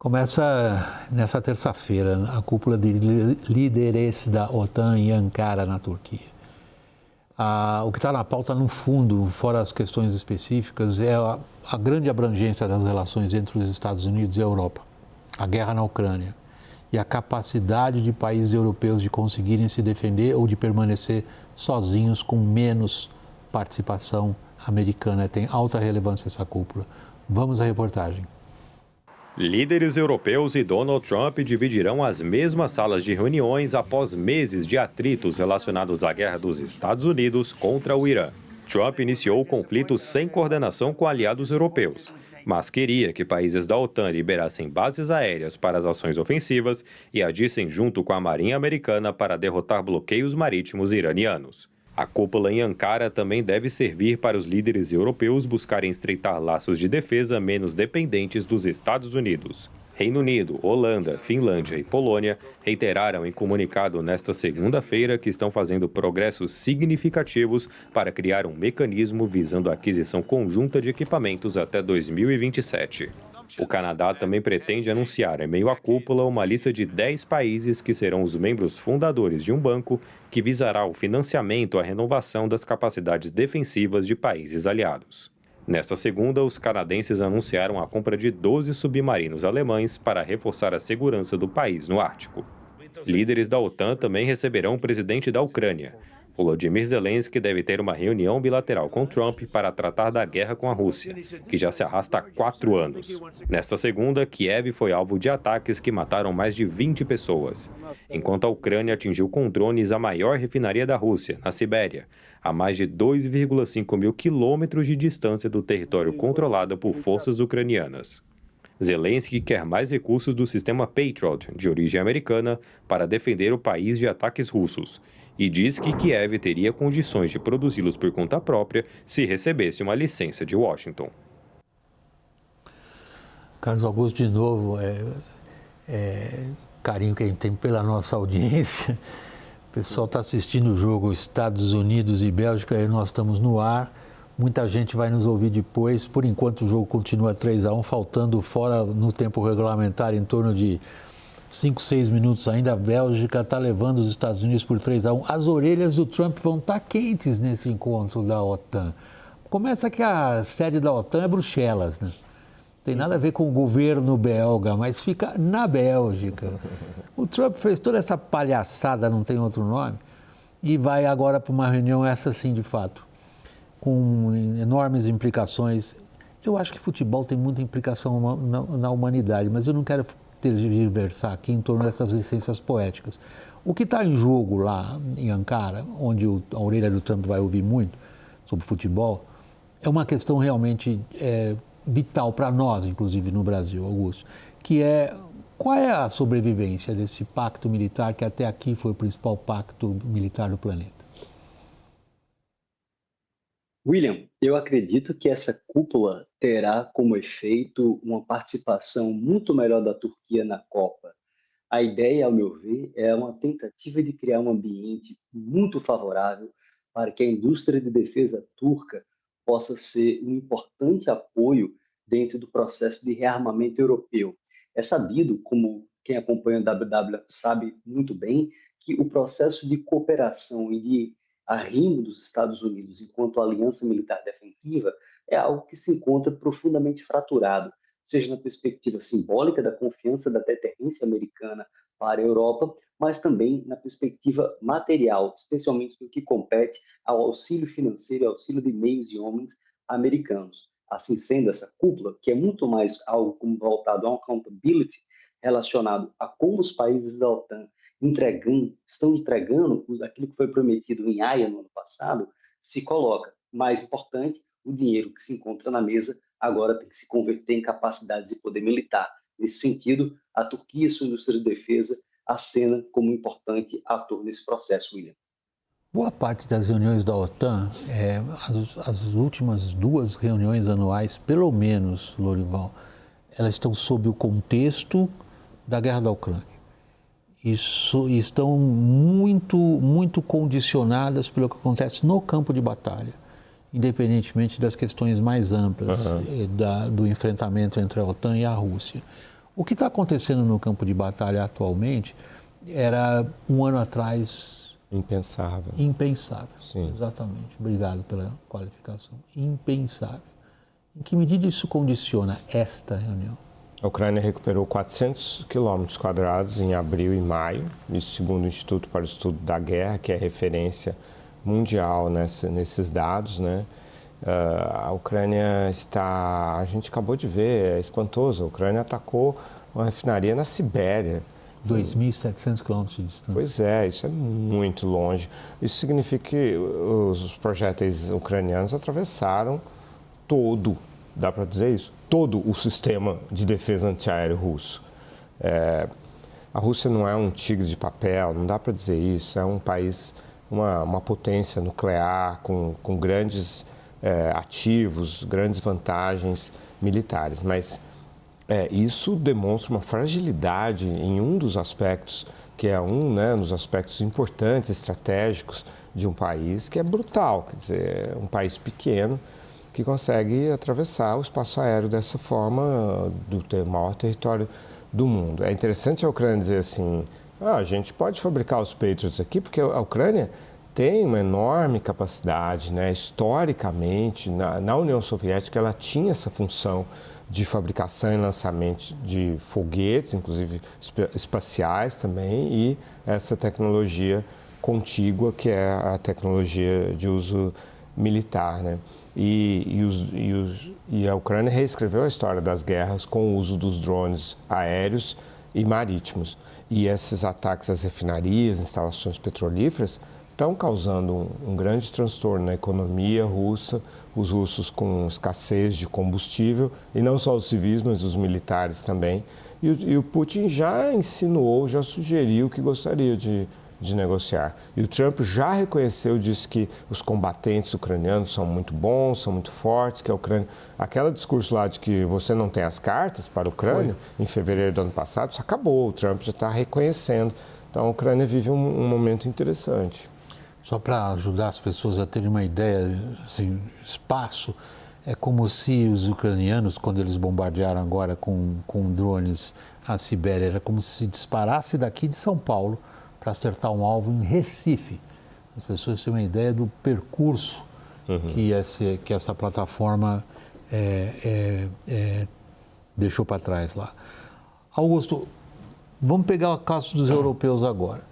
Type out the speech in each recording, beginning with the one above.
Começa nessa terça-feira a cúpula de líderes da OTAN em Ankara, na Turquia. O que está na pauta, no fundo, fora as questões específicas, é a grande abrangência das relações entre os Estados Unidos e a Europa, a guerra na Ucrânia e a capacidade de países europeus de conseguirem se defender ou de permanecer sozinhos com menos participação americana. Tem alta relevância essa cúpula. Vamos à reportagem. Líderes europeus e Donald Trump dividirão as mesmas salas de reuniões após meses de atritos relacionados à guerra dos Estados Unidos contra o Irã. Trump iniciou o conflito sem coordenação com aliados europeus, mas queria que países da OTAN liberassem bases aéreas para as ações ofensivas e agissem junto com a Marinha Americana para derrotar bloqueios marítimos iranianos. A cúpula em Ankara também deve servir para os líderes europeus buscarem estreitar laços de defesa menos dependentes dos Estados Unidos. Reino Unido, Holanda, Finlândia e Polônia reiteraram em comunicado nesta segunda-feira que estão fazendo progressos significativos para criar um mecanismo visando a aquisição conjunta de equipamentos até 2027. O Canadá também pretende anunciar, em meio à cúpula, uma lista de 10 países que serão os membros fundadores de um banco que visará o financiamento à renovação das capacidades defensivas de países aliados. Nesta segunda, os canadenses anunciaram a compra de 12 submarinos alemães para reforçar a segurança do país no Ártico. Líderes da OTAN também receberão o presidente da Ucrânia. Volodymyr Zelensky deve ter uma reunião bilateral com Trump para tratar da guerra com a Rússia, que já se arrasta há 4 anos. Nesta segunda, Kiev foi alvo de ataques que mataram mais de 20 pessoas, enquanto a Ucrânia atingiu com drones a maior refinaria da Rússia, na Sibéria, a mais de 2,5 mil quilômetros de distância do território controlado por forças ucranianas. Zelensky quer mais recursos do sistema Patriot, de origem americana, para defender o país de ataques russos, e diz que Kiev teria condições de produzi-los por conta própria se recebesse uma licença de Washington. Carlos Augusto, de novo, carinho que a gente tem pela nossa audiência. O pessoal está assistindo o jogo Estados Unidos e Bélgica e nós estamos no ar. Muita gente vai nos ouvir depois. Por enquanto o jogo continua 3-1, faltando fora no tempo regulamentar em torno de 5, 6 minutos ainda. A Bélgica está levando os Estados Unidos por 3-1. As orelhas do Trump vão estar quentes nesse encontro da OTAN. Começa que a sede da OTAN é Bruxelas, né? Tem nada a ver com o governo belga, mas fica na Bélgica. O Trump fez toda essa palhaçada, não tem outro nome, e vai agora para uma reunião, essa sim, de fato, com enormes implicações. Eu acho que futebol tem muita implicação na humanidade, mas eu não quero tergiversar aqui em torno dessas licenças poéticas. O que está em jogo lá em Ankara, onde a orelha do Trump vai ouvir muito sobre futebol, é uma questão realmente vital para nós, inclusive no Brasil, Augusto, que é qual é a sobrevivência desse pacto militar que até aqui foi o principal pacto militar do planeta? William, eu acredito que essa cúpula terá como efeito uma participação muito melhor da Turquia na Copa. A ideia, ao meu ver, é uma tentativa de criar um ambiente muito favorável para que a indústria de defesa turca possa ser um importante apoio dentro do processo de rearmamento europeu. É sabido, como quem acompanha o WW sabe muito bem, que o processo de cooperação e de arrimo dos Estados Unidos enquanto aliança militar defensiva é algo que se encontra profundamente fraturado, seja na perspectiva simbólica da confiança da deterrência americana para a Europa, mas também na perspectiva material, especialmente no que compete ao auxílio financeiro e auxílio de meios e homens americanos. Assim sendo, essa cúpula, que é muito mais algo como voltado a um accountability relacionado a como os países da OTAN estão entregando aquilo que foi prometido em Haia no ano passado, se coloca. Mais importante, o dinheiro que se encontra na mesa agora tem que se converter em capacidades de poder militar. Nesse sentido, a Turquia e sua indústria de defesa acena como um importante ator nesse processo, William. Boa parte das reuniões da OTAN, as últimas 2 reuniões anuais, pelo menos, Lorival, elas estão sob o contexto da guerra da Ucrânia. Estão muito condicionadas pelo que acontece no campo de batalha, independentemente das questões mais amplas do enfrentamento entre a OTAN e a Rússia. O que está acontecendo no campo de batalha atualmente era, um ano atrás, Impensável. impensável. Sim. Exatamente. Obrigado pela qualificação. Impensável. Em que medida isso condiciona esta reunião? A Ucrânia recuperou 400 quilômetros quadrados em abril e maio, isso segundo o Instituto para o Estudo da Guerra, que é referência mundial nesses dados, né? A Ucrânia está, a gente acabou de ver, é espantoso, a Ucrânia atacou uma refinaria na Sibéria. 2.700 quilômetros de distância. Pois é, isso é muito longe. Isso significa que os projéteis ucranianos atravessaram todo, dá para dizer isso, todo o sistema de defesa antiaéreo russo. A Rússia não é um tigre de papel, não dá para dizer isso, é um país, uma potência nuclear com grandes ativos, grandes vantagens militares, mas isso demonstra uma fragilidade em um dos aspectos, que é né, dos aspectos importantes, estratégicos de um país, que é brutal, quer dizer, é um país pequeno que consegue atravessar o espaço aéreo dessa forma, do maior território do mundo. É interessante a Ucrânia dizer assim, a gente pode fabricar os Patriots aqui, porque a Ucrânia tem uma enorme capacidade, né? Historicamente, na União Soviética, ela tinha essa função de fabricação e lançamento de foguetes, inclusive espaciais também, e essa tecnologia contígua, que é a tecnologia de uso militar, né? E a Ucrânia reescreveu a história das guerras com o uso dos drones aéreos e marítimos. E esses ataques às refinarias, instalações petrolíferas, estão causando um grande transtorno na economia russa, os russos com escassez de combustível, e não só os civis, mas os militares também. E o Putin já insinuou, já sugeriu que gostaria de negociar. E o Trump já reconheceu, disse que os combatentes ucranianos são muito bons, são muito fortes, que a Ucrânia... Aquele discurso lá de que você não tem as cartas para a Ucrânia, em fevereiro do ano passado, isso acabou, o Trump já está reconhecendo. Então a Ucrânia vive um momento interessante. Só para ajudar as pessoas a terem uma ideia, assim, espaço, é como se os ucranianos, quando eles bombardearam agora com drones a Sibéria, era como se disparasse daqui de São Paulo para acertar um alvo em Recife. As pessoas têm uma ideia do percurso que essa plataforma deixou para trás lá. Augusto, vamos pegar o caso dos europeus agora.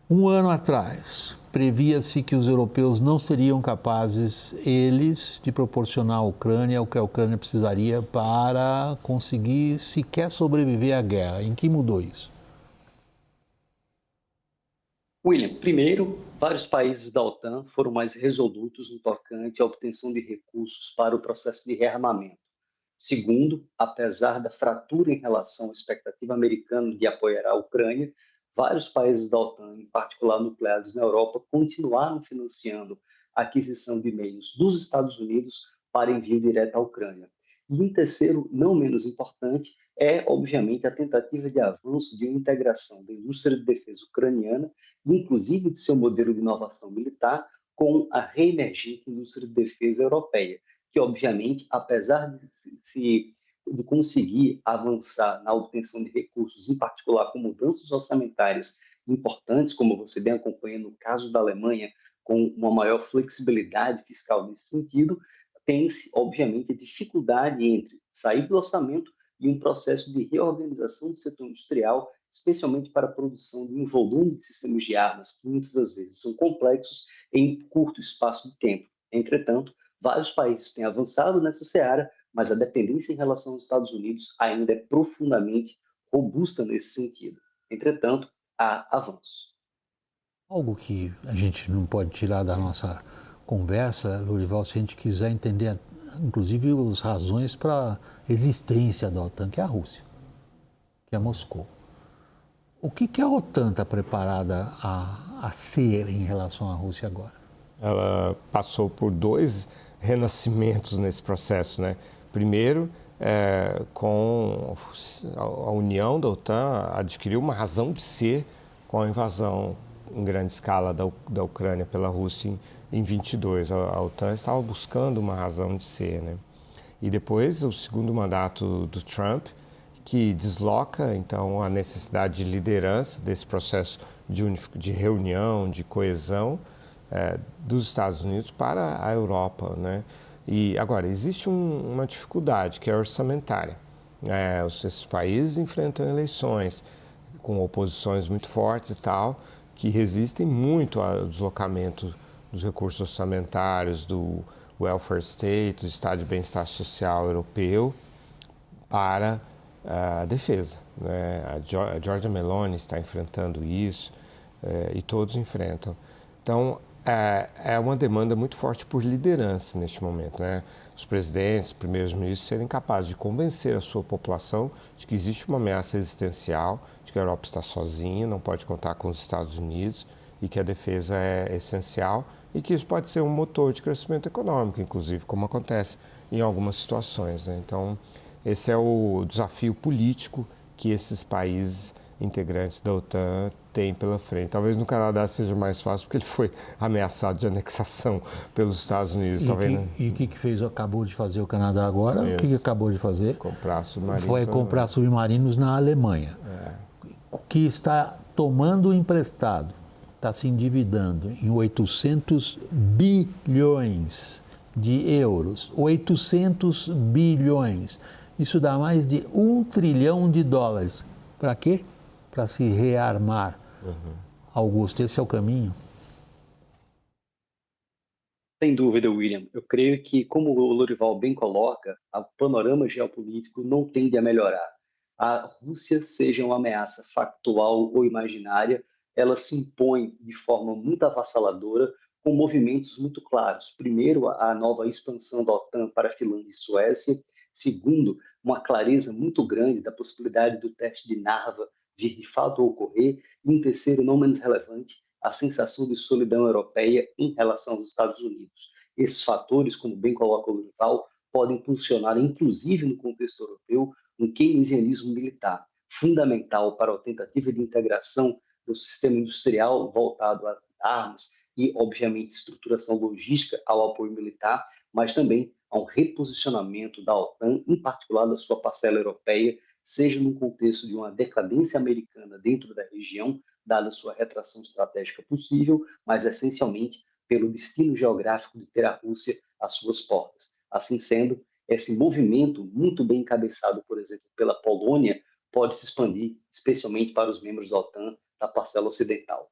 Um ano atrás, previa-se que os europeus não seriam capazes, eles, de proporcionar à Ucrânia o que a Ucrânia precisaria para conseguir sequer sobreviver à guerra. Em que mudou isso? William, primeiro, vários países da OTAN foram mais resolutos no tocante à obtenção de recursos para o processo de rearmamento. Segundo, apesar da fratura em relação à expectativa americana de apoiar a Ucrânia, vários países da OTAN, em particular nucleados na Europa, continuaram financiando a aquisição de meios dos Estados Unidos para envio direto à Ucrânia. E em terceiro, não menos importante, é, obviamente, a tentativa de avanço de uma integração da indústria de defesa ucraniana, inclusive de seu modelo de inovação militar, com a reemergente indústria de defesa europeia, que, obviamente, apesar de conseguir avançar na obtenção de recursos, em particular com mudanças orçamentárias importantes, como você bem acompanha no caso da Alemanha, com uma maior flexibilidade fiscal nesse sentido, tem-se, obviamente, a dificuldade entre sair do orçamento e um processo de reorganização do setor industrial, especialmente para a produção de um volume de sistemas de armas que muitas das vezes são complexos em curto espaço de tempo. Entretanto, vários países têm avançado nessa seara, mas a dependência em relação aos Estados Unidos ainda é profundamente robusta nesse sentido. Entretanto, há avanços. Algo que a gente não pode tirar da nossa conversa, Lourival, se a gente quiser entender, inclusive, as razões para a existência da OTAN, que é a Rússia, que é Moscou. O que a OTAN está preparada a ser em relação à Rússia agora? Ela passou por 2 renascimentos nesse processo, né? Primeiro, com a união da OTAN, adquiriu uma razão de ser com a invasão em grande escala da Ucrânia pela Rússia em 22. A OTAN estava buscando uma razão de ser, né? E depois, o segundo mandato do Trump, que desloca, então, a necessidade de liderança desse processo de reunião, de coesão dos Estados Unidos para a Europa, né? E agora, existe uma dificuldade que é orçamentária. Esses países enfrentam eleições com oposições muito fortes e tal, que resistem muito ao deslocamento dos recursos orçamentários, do welfare state, do Estado de Bem-Estar Social Europeu, para a defesa, né? A Giorgia Meloni está enfrentando isso, e todos enfrentam. Então, é uma demanda muito forte por liderança neste momento, né? Os presidentes, primeiros ministros serem capazes de convencer a sua população de que existe uma ameaça existencial, de que a Europa está sozinha, não pode contar com os Estados Unidos e que a defesa é essencial e que isso pode ser um motor de crescimento econômico, inclusive, como acontece em algumas situações, né? Então, esse é o desafio político que esses países integrantes da OTAN têm pela frente. Talvez no Canadá seja mais fácil, porque ele foi ameaçado de anexação pelos Estados Unidos. E o que acabou de fazer o Canadá agora? Isso. O que acabou de fazer? Comprar submarinos. Foi comprar submarinos na Alemanha. O que está tomando emprestado, está se endividando em 800 bilhões de euros. 800 bilhões. Isso dá mais de $1 trilhão. Para quê? Para se rearmar. Augusto, esse é o caminho? Sem dúvida, William. Eu creio que, como o Lorival bem coloca, o panorama geopolítico não tende a melhorar. A Rússia, seja uma ameaça factual ou imaginária, ela se impõe de forma muito avassaladora, com movimentos muito claros. Primeiro, a nova expansão da OTAN para a Finlândia e Suécia. Segundo, uma clareza muito grande da possibilidade do teste de Narva vir de fato a ocorrer. E um terceiro, não menos relevante, a sensação de solidão europeia em relação aos Estados Unidos. Esses fatores, como bem coloca o Lorival, podem funcionar, inclusive no contexto europeu, um keynesianismo militar, fundamental para a tentativa de integração do sistema industrial voltado a armas e, obviamente, estruturação logística ao apoio militar, mas também a um reposicionamento da OTAN, em particular da sua parcela europeia, seja no contexto de uma decadência americana dentro da região, dada a sua retração estratégica possível, mas essencialmente pelo destino geográfico de ter a Rússia às suas portas. Assim sendo, esse movimento, muito bem encabeçado, por exemplo, pela Polônia, pode se expandir, especialmente para os membros da OTAN da parcela ocidental.